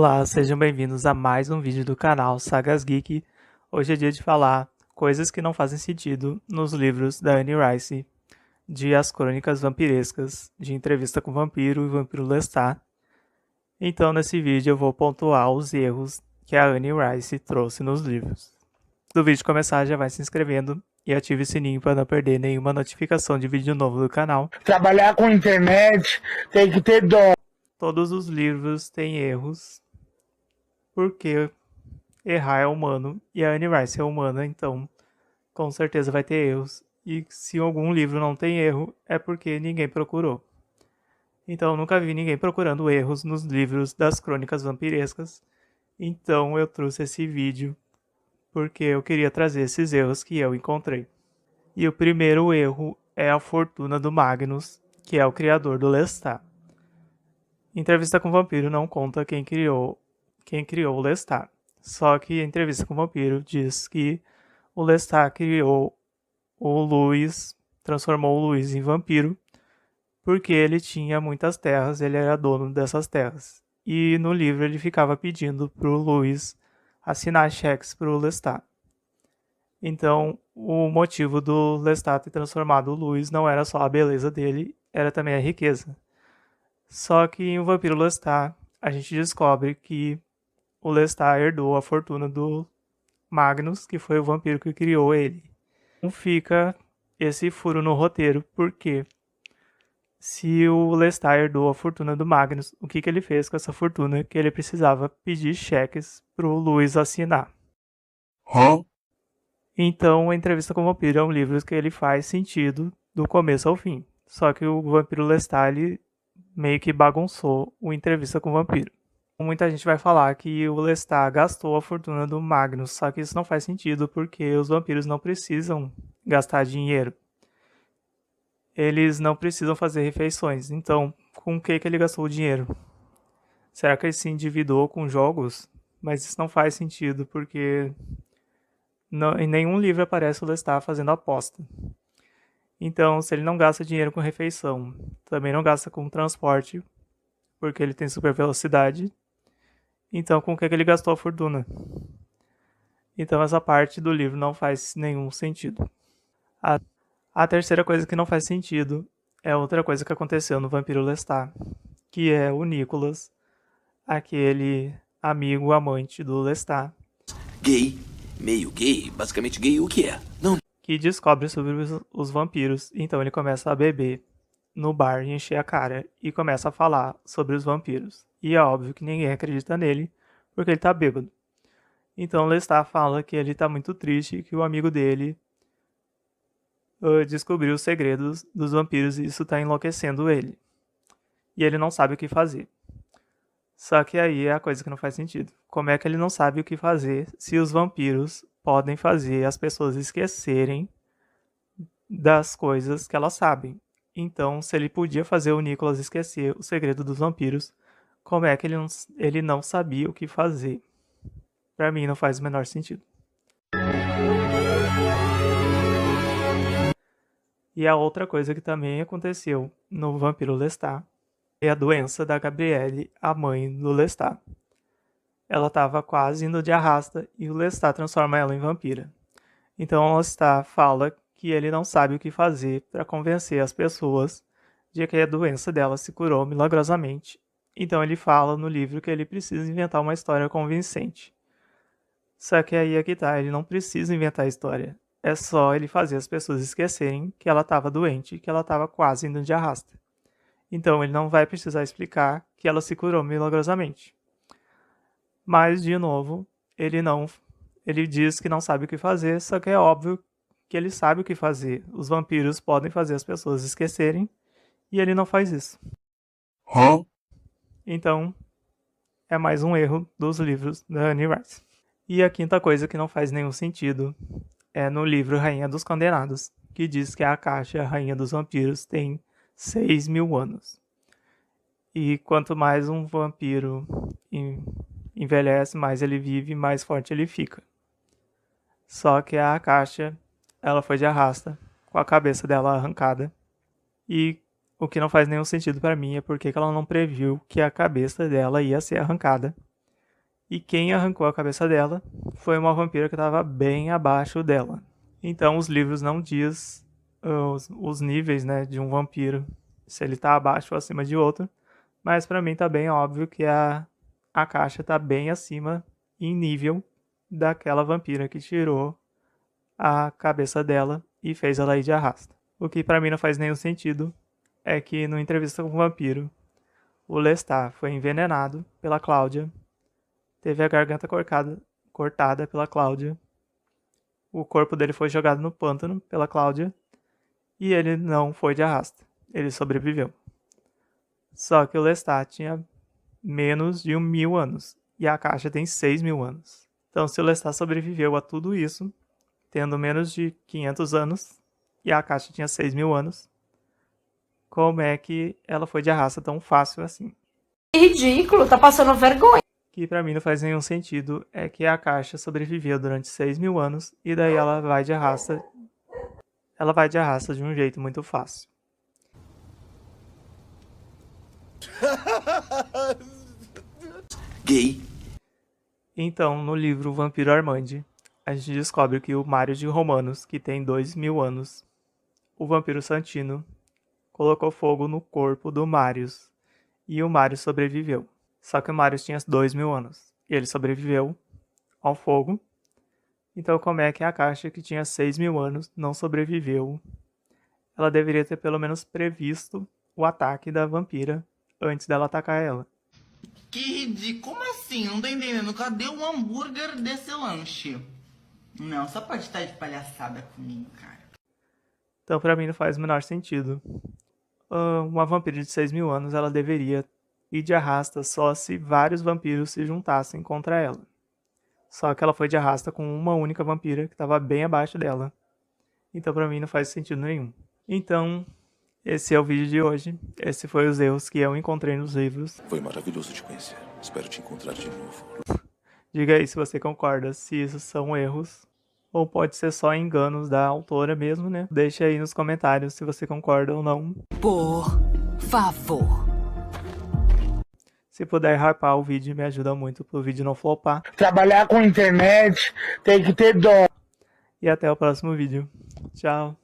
Olá, sejam bem-vindos a mais um vídeo do canal Sagas Geek. Hoje é dia de falar coisas que não fazem sentido nos livros da Anne Rice, de As Crônicas Vampirescas, de Entrevista com o Vampiro e Vampiro Lestat. Então, nesse vídeo eu vou pontuar os erros que a Anne Rice trouxe nos livros. Do vídeo começar, já vai se inscrevendo e ative o sininho para não perder nenhuma notificação de vídeo novo do canal. Trabalhar com internet tem que ter dom. Todos os livros têm erros, porque errar é humano e a Anne Rice é humana, então com certeza vai ter erros. E se algum livro não tem erro, é porque ninguém procurou. Então eu nunca vi ninguém procurando erros nos livros das Crônicas Vampirescas. Então eu trouxe esse vídeo porque eu queria trazer esses erros que eu encontrei. E o primeiro erro é a fortuna do Magnus, que é o criador do Lestat. Entrevista com o Vampiro não conta quem criou o Lestat. Só que a Entrevista com o Vampiro diz que o Lestat criou o Louis, transformou o Louis em vampiro, porque ele tinha muitas terras, ele era dono dessas terras. E no livro ele ficava pedindo pro Louis assinar cheques pro Lestat. Então, o motivo do Lestat ter transformado o Louis não era só a beleza dele, era também a riqueza. Só que em O Vampiro Lestat, a gente descobre que o Lestat herdou a fortuna do Magnus, que foi o vampiro que criou ele. Então fica esse furo no roteiro, porque se o Lestat herdou a fortuna do Magnus, o que ele fez com essa fortuna? Que ele precisava pedir cheques pro Louis assinar. Então, A Entrevista com o Vampiro é um livro que ele faz sentido do começo ao fim. Só que o Vampiro Lestat, ele meio que bagunçou o Entrevista com o Vampiro. Muita gente vai falar que o Lestat gastou a fortuna do Magnus, só que isso não faz sentido porque os vampiros não precisam gastar dinheiro. Eles não precisam fazer refeições, então com o que ele gastou o dinheiro? Será que ele se endividou com jogos? Mas isso não faz sentido porque em nenhum livro aparece o Lestat fazendo aposta. Então, se ele não gasta dinheiro com refeição, também não gasta com transporte, porque ele tem super velocidade, então com o que ele gastou a fortuna? Então essa parte do livro não faz nenhum sentido. A terceira coisa que não faz sentido é outra coisa que aconteceu no Vampiro Lestat, que é o Nicholas, aquele amigo amante do Lestat. Gay, meio gay, basicamente gay, o que é? Não. Que descobre sobre os vampiros, então ele começa a beber no bar e encher a cara e começa a falar sobre os vampiros. E é óbvio que ninguém acredita nele, porque ele tá bêbado. Então Lestat fala que ele tá muito triste, que o amigo dele descobriu os segredos dos vampiros e isso tá enlouquecendo ele. E ele não sabe o que fazer. Só que aí é a coisa que não faz sentido. Como é que ele não sabe o que fazer se os vampiros podem fazer as pessoas esquecerem das coisas que elas sabem? Então, se ele podia fazer o Nicholas esquecer o segredo dos vampiros, como é que ele não sabia o que fazer? Pra mim não faz o menor sentido. E a outra coisa que também aconteceu no Vampiro Lestat é a doença da Gabrielle, a mãe do Lestat. Ela estava quase indo de arrasta e o Lestat transforma ela em vampira. Então o Lestat fala que ele não sabe o que fazer para convencer as pessoas de que a doença dela se curou milagrosamente. Então ele fala no livro que ele precisa inventar uma história convincente. Só que aí é que tá, ele não precisa inventar a história. É só ele fazer as pessoas esquecerem que ela estava doente, que ela estava quase indo de arrasta. Então ele não vai precisar explicar que ela se curou milagrosamente. Mas, de novo, ele diz que não sabe o que fazer, só que é óbvio que ele sabe o que fazer. Os vampiros podem fazer as pessoas esquecerem e ele não faz isso. Então, é mais um erro dos livros da Anne Rice. E a quinta coisa que não faz nenhum sentido é no livro Rainha dos Condenados, que diz que a Akasha, a Rainha dos Vampiros, tem 6.000 anos. E quanto mais um vampiro envelhece, mais ele vive, mais forte ele fica. Só que a Akasha, ela foi de arrasta, com a cabeça dela arrancada. E o que não faz nenhum sentido para mim é porque ela não previu que a cabeça dela ia ser arrancada. E quem arrancou a cabeça dela foi uma vampira que estava bem abaixo dela. Então os livros não diz os níveis, né, de um vampiro, se ele tá abaixo ou acima de outro, mas pra mim tá bem óbvio que a caixa tá bem acima em nível daquela vampira que tirou a cabeça dela e fez ela ir de arrasta. O que pra mim não faz nenhum sentido é que no Entrevista com o Vampiro, o Lestat foi envenenado pela Cláudia, teve a garganta cortada pela Cláudia, o corpo dele foi jogado no pântano pela Cláudia e ele não foi de arrasta. Ele sobreviveu. Só que o Lestat tinha menos de 1.000 anos e a caixa tem 6.000 anos. Então, se o Lestat sobreviveu a tudo isso, tendo menos de 500 anos e a caixa tinha 6.000 anos, como é que ela foi de arrasta tão fácil assim? Ridículo, tá passando vergonha. Que pra mim não faz nenhum sentido é que a caixa sobreviveu durante 6.000 anos e daí ela vai de arrasta. Ela vai de arrasta de um jeito muito fácil. Gay. Então, no livro Vampiro Armandi, a gente descobre que o Mário de Romanos, que tem 2.000 anos, o vampiro Santino, colocou fogo no corpo do Marius e o Marius sobreviveu. Só que o Marius tinha 2.000 anos e ele sobreviveu ao fogo. Então, como é que a caixa que tinha 6.000 anos não sobreviveu? Ela deveria ter pelo menos previsto o ataque da vampira antes dela atacar ela. Que ridículo. Como assim? Não tô entendendo. Cadê o hambúrguer desse lanche? Não, só pode estar de palhaçada comigo, cara. Então, pra mim, não faz o menor sentido. Uma vampira de 6.000 anos, ela deveria ir de arrasta só se vários vampiros se juntassem contra ela. Só que ela foi de arrasta com uma única vampira que estava bem abaixo dela. Então, pra mim, não faz sentido nenhum. Então, esse é o vídeo de hoje. Esse foi os erros que eu encontrei nos livros. Foi maravilhoso te conhecer. Espero te encontrar de novo. Diga aí se você concorda, se isso são erros ou pode ser só enganos da autora mesmo, né? Deixa aí nos comentários se você concorda ou não. Por favor. Se puder hypar o vídeo, me ajuda muito pro vídeo não flopar. Trabalhar com internet tem que ter dom. E até o próximo vídeo. Tchau!